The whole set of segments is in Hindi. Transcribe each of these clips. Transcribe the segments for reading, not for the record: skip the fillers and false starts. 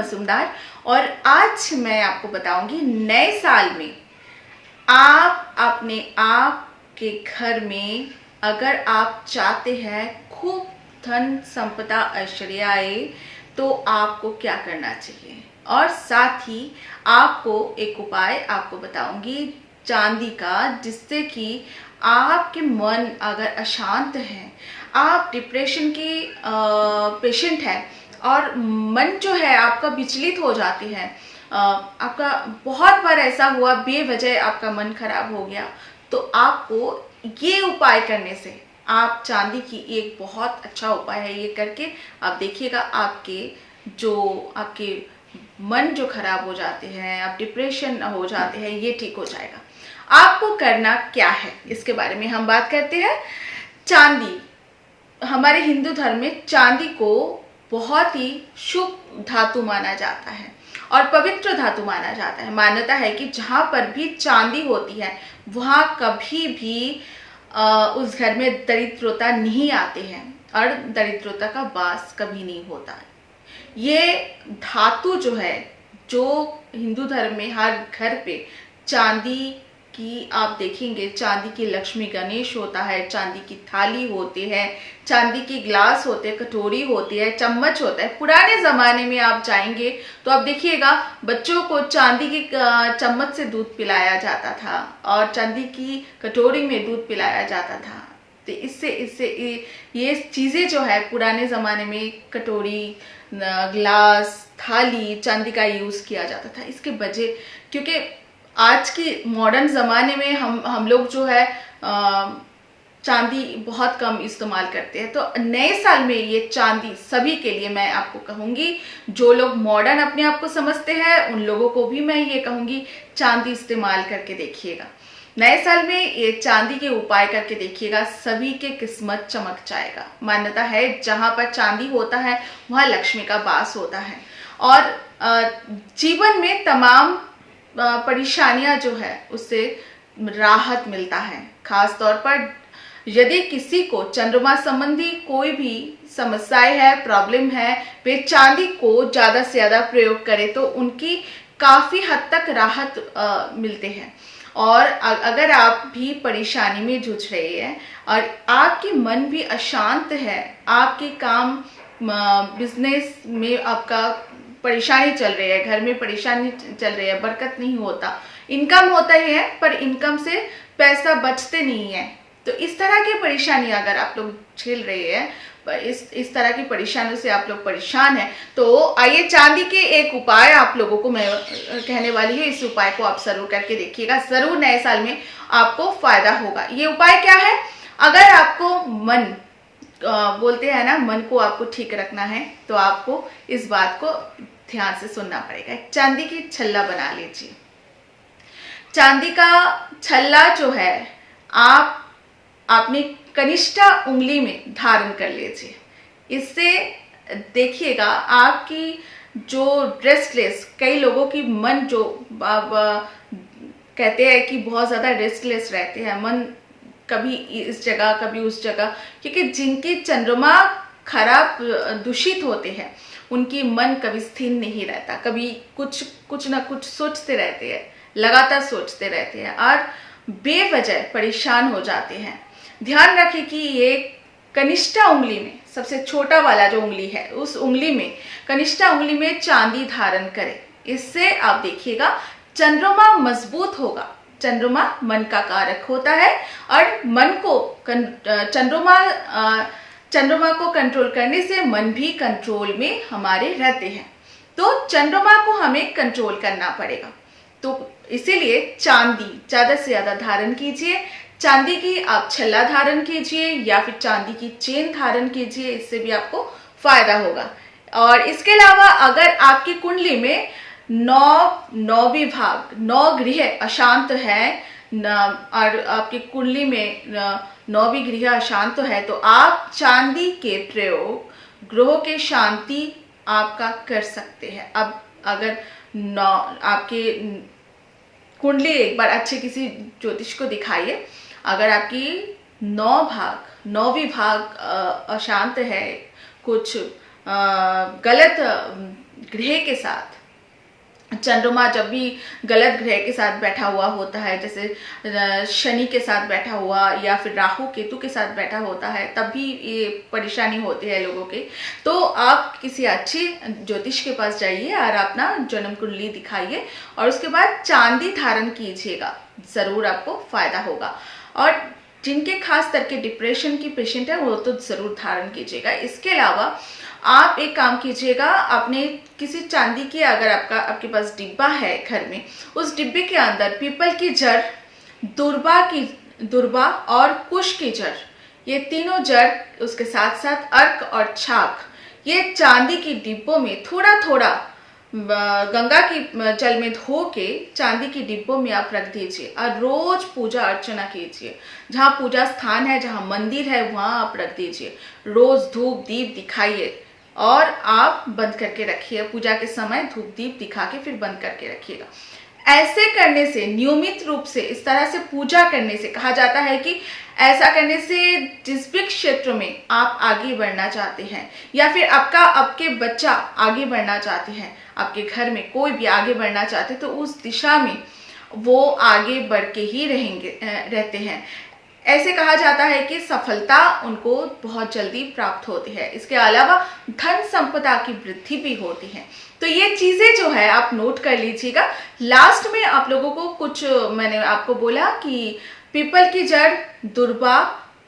मजूमदार और आज मैं आपको बताऊंगी नए साल में आप अपने आप के घर में अगर आप चाहते हैं खूब धन संपदा ऐश्वर्य आए तो आपको क्या करना चाहिए। और साथ ही आपको एक उपाय आपको बताऊंगी चांदी का, जिससे कि आपके मन अगर अशांत है, आप डिप्रेशन के पेशेंट है और मन जो है आपका विचलित हो जाती है, आपका बहुत बार ऐसा हुआ बेवजह आपका मन खराब हो गया, तो आपको ये उपाय करने से आप चांदी की एक बहुत अच्छा उपाय है, ये करके आप देखिएगा आपके मन जो खराब हो जाते हैं, आप डिप्रेशन हो जाते हैं, ये ठीक हो जाएगा। आपको करना क्या है इसके बारे में हम बात करते हैं। चांदी, हमारे हिंदू धर्म में चांदी को बहुत ही शुभ धातु माना जाता है और पवित्र धातु माना जाता है। मान्यता है कि जहाँ पर भी चांदी होती है वहाँ कभी भी उस घर में दरिद्रता नहीं आते हैं और दरिद्रता का वास कभी नहीं होता। ये धातु जो है, जो हिंदू धर्म में हर घर पे चांदी की आप देखेंगे, चांदी की लक्ष्मी गणेश होता है, चांदी की थाली होती है, चांदी की ग्लास होते हैं, कटोरी होती है, चम्मच होता है। पुराने ज़माने में आप जाएंगे तो आप देखिएगा बच्चों को चांदी की चम्मच से दूध पिलाया जाता था और चांदी की कटोरी में दूध पिलाया जाता था। तो इससे ये चीज़ें जो है पुराने ज़माने में कटोरी, ग्लास, थाली, चांदी का यूज़ किया जाता था। इसके वजह क्योंकि आज की मॉडर्न ज़माने में हम लोग जो है चांदी बहुत कम इस्तेमाल करते हैं, तो नए साल में ये चांदी सभी के लिए मैं आपको कहूँगी, जो लोग मॉडर्न अपने आप को समझते हैं उन लोगों को भी मैं ये कहूँगी चांदी इस्तेमाल करके देखिएगा। नए साल में ये चांदी के उपाय करके देखिएगा, सभी के किस्मत चमक जाएगा। मान्यता है जहाँ पर चांदी होता है वहाँ लक्ष्मी का वास होता है और जीवन में तमाम परेशानियां जो है उससे राहत मिलता है। खास तौर पर यदि किसी को चंद्रमा संबंधी कोई भी समस्याएं है, प्रॉब्लम है, वे चांदी को ज़्यादा से ज़्यादा प्रयोग करें तो उनकी काफ़ी हद तक राहत मिलते हैं। और अगर आप भी परेशानी में जूझ रहे हैं और आपकी मन भी अशांत है, आपके काम बिजनेस में आपका परेशानी चल रही है, घर में परेशानी चल रही है, बरकत नहीं होता, इनकम होता ही है पर इनकम से पैसा बचते नहीं है, तो इस तरह की परेशानी अगर आप लोग झेल रहे हैं, इस तरह की परेशानियों से आप लोग परेशान हैं, तो आइए चांदी के एक उपाय आप लोगों को मैं कहने वाली है। इस उपाय को आप जरूर करके देखिएगा, जरूर नए साल में आपको फायदा होगा। ये उपाय क्या है? अगर आपको मन बोलते हैं ना, मन को आपको ठीक रखना है तो आपको इस बात को ध्यान से सुनना पड़ेगा। चांदी की छल्ला बना लीजिए। चांदी का छल्ला जो है आप अपनी कनिष्ठा उंगली में धारण कर लीजिए। इससे देखिएगा आपकी जो रेस्टलेस, कई लोगों की मन जो कहते हैं कि बहुत ज़्यादा रेस्टलेस रहते हैं, मन कभी इस जगह कभी उस जगह, क्योंकि जिनकी चंद्रमा खराब दूषित होते हैं उनकी मन कभी स्थिर नहीं रहता, कभी कुछ ना कुछ सोचते रहते हैं, लगातार सोचते रहते हैं और बेवजह परेशान हो जाते हैं। ध्यान रखें कि ये कनिष्ठा उंगली में, सबसे छोटा वाला जो उंगली है उस उंगली में, कनिष्ठा उंगली में चांदी धारण करें। इससे आप देखिएगा चंद्रमा मजबूत होगा। चंद्रमा मन का कारक होता है और मन को चंद्रमा को कंट्रोल करने से मन भी कंट्रोल में हमारे रहते हैं, तो चंद्रमा को हमें कंट्रोल करना पड़ेगा। तो इसीलिए चांदी ज़्यादा से ज़्यादा धारण कीजिए। चांदी की आप छल्ला धारण कीजिए या फिर चांदी की चेन धारण कीजिए, इससे भी आपको फायदा होगा। और इसके अलावा अगर आपकी कुंडली में नौ विभाग, 9 गृह अशांत है और आपकी कुंडली में 9 गृह अशांत है, तो आप चांदी के प्रयोग ग्रहों के शांति आपका कर सकते हैं। अब अगर आपके कुंडली एक बार अच्छे किसी ज्योतिष को दिखाइए, अगर आपकी 9 विभाग अशांत है, कुछ गलत ग्रह के साथ, चंद्रमा जब भी गलत ग्रह के साथ बैठा हुआ होता है, जैसे शनि के साथ बैठा हुआ या फिर राहु केतु के साथ बैठा होता है, तब भी ये परेशानी होती है लोगों की। तो आप किसी अच्छी ज्योतिष के पास जाइए और अपना जन्म कुंडली दिखाइए और उसके बाद चांदी धारण कीजिएगा, जरूर आपको फायदा होगा। और जिनके खास करके डिप्रेशन की पेशेंट है वो तो जरूर धारण कीजिएगा। इसके अलावा आप एक काम कीजिएगा, अपने किसी चांदी की, अगर आपके पास डिब्बा है घर में, उस डिब्बे के अंदर पीपल की जड़, दुर्बा और कुश की जड़, ये तीनों जड़, उसके साथ साथ अर्क और छाक, ये चांदी की डिब्बों में थोड़ा थोड़ा गंगा की जल में धो के चांदी की डिब्बों में आप रख दीजिए और रोज पूजा अर्चना कीजिए। जहाँ पूजा स्थान है, जहाँ मंदिर है, वहाँ आप रख दीजिए। रोज धूप दीप दिखाइए और आप बंद करके रखिए। पूजा के समय धूप दीप दिखा के फिर बंद करके रखिएगा। ऐसे करने से, नियमित रूप से इस तरह से पूजा करने से, कहा जाता है कि ऐसा करने से जिस भी क्षेत्र में आप आगे बढ़ना चाहते हैं या फिर आपके बच्चा आगे बढ़ना चाहते हैं, आपके घर में कोई भी आगे बढ़ना चाहते हैं, तो उस दिशा में वो आगे बढ़ के ही रहते हैं। ऐसे कहा जाता है कि सफलता उनको बहुत जल्दी प्राप्त होती है। इसके अलावा धन संपदा की वृद्धि भी होती है। तो ये चीजें जो है आप नोट कर लीजिएगा। लास्ट में आप लोगों को कुछ, मैंने आपको बोला कि पीपल की जड़, दुर्बा,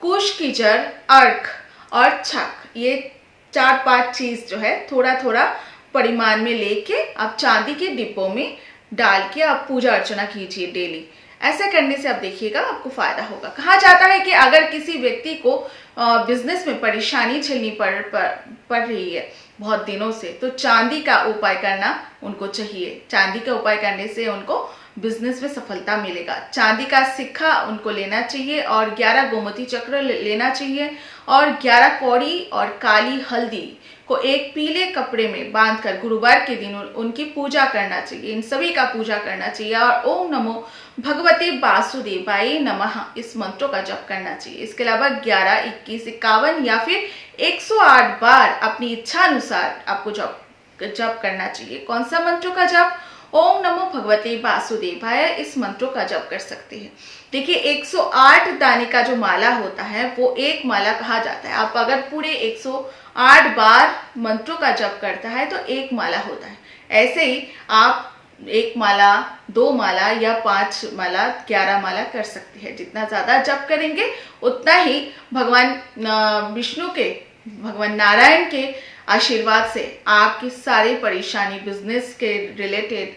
कुश की जड़, अर्क और छक, ये 4-5 चीज जो है थोड़ा थोड़ा परिमाण में लेके आप चांदी के डिब्बों में डाल के आप पूजा अर्चना कीजिए डेली। ऐसा करने से आप देखिएगा आपको फायदा होगा। कहा जाता है कि अगर किसी व्यक्ति को बिजनेस में परेशानी झेलनी पड़ रही है बहुत दिनों से, तो चांदी का उपाय करना उनको चाहिए। चांदी का उपाय करने से उनको बिजनेस में सफलता मिलेगा। चांदी का सिक्का उनको लेना चाहिए और 11 गोमती चक्र लेना चाहिए और 11 कौड़ी और काली हल्दी को एक पीले कपड़े में बांधकर गुरुवार के दिन उनकी पूजा करना चाहिए। इन सभी का पूजा करना चाहिए और ओम नमो भगवते वासुदेवाय नमः इस मंत्रों का जप करना चाहिए। इसके अलावा 11, 21, 51 या फिर 108 बार अपनी इच्छा अनुसार आपको जप करना चाहिए। कौन सा मंत्रों का जप? ओम नमो भगवते वासुदेवाय, इस मंत्रों का जप कर सकते हैं। देखिए 108 दाने का जो माला होता है वो एक माला कहा जाता है। आप अगर पूरे 108 बार मंत्रों का जप करता है तो एक माला होता है। ऐसे ही आप 1 माला, 2 माला या 5 माला, 11 माला कर सकते हैं। जितना ज्यादा जप करेंगे उतना ही भगवान विष्णु के, भगवान नारायण के आशीर्वाद से आपकी सारी परेशानी, बिजनेस के रिलेटेड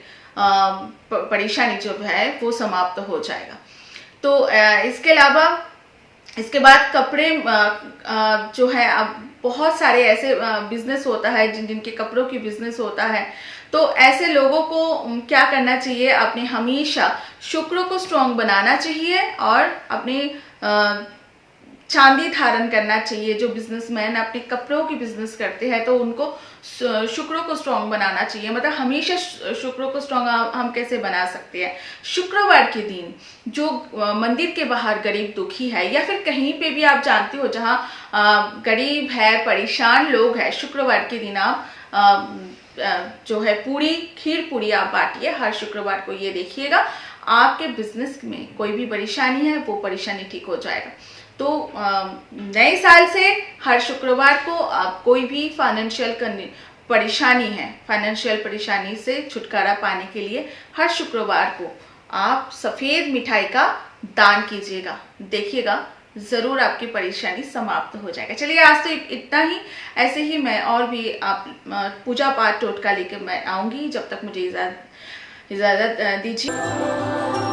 परेशानी जो है वो समाप्त हो जाएगा। तो इसके अलावा इसके बाद कपड़े जो है, अब बहुत सारे ऐसे बिजनेस होता है जिनके कपड़ों की बिजनेस होता है, तो ऐसे लोगों को क्या करना चाहिए? अपने हमेशा शुक्र को स्ट्रांग बनाना चाहिए और अपने चांदी धारण करना चाहिए। जो बिजनेसमैन अपने कपड़ों की बिजनेस करते हैं तो उनको शुक्र को स्ट्रांग बनाना चाहिए। मतलब हमेशा शुक्र को स्ट्रांग हम कैसे बना सकते हैं? शुक्रवार के दिन जो मंदिर के बाहर गरीब दुखी है या फिर कहीं पे भी आप जानते हो जहाँ गरीब है, परेशान लोग हैं, शुक्रवार के दिन आप जो है खीर पूरी आप बांटिए हर शुक्रवार को। ये देखिएगा आपके बिजनेस में कोई भी परेशानी है वो परेशानी ठीक हो जाएगा। तो नए साल से हर शुक्रवार को आप कोई भी फाइनेंशियल परेशानी है, फाइनेंशियल परेशानी से छुटकारा पाने के लिए हर शुक्रवार को आप सफेद मिठाई का दान कीजिएगा। देखिएगा जरूर आपकी परेशानी समाप्त हो जाएगा। चलिए आज तो इतना ही। ऐसे ही मैं और भी आप पूजा पाठ टोटका लेकर मैं आऊंगी। जब तक मुझे इजाजत दीजिए।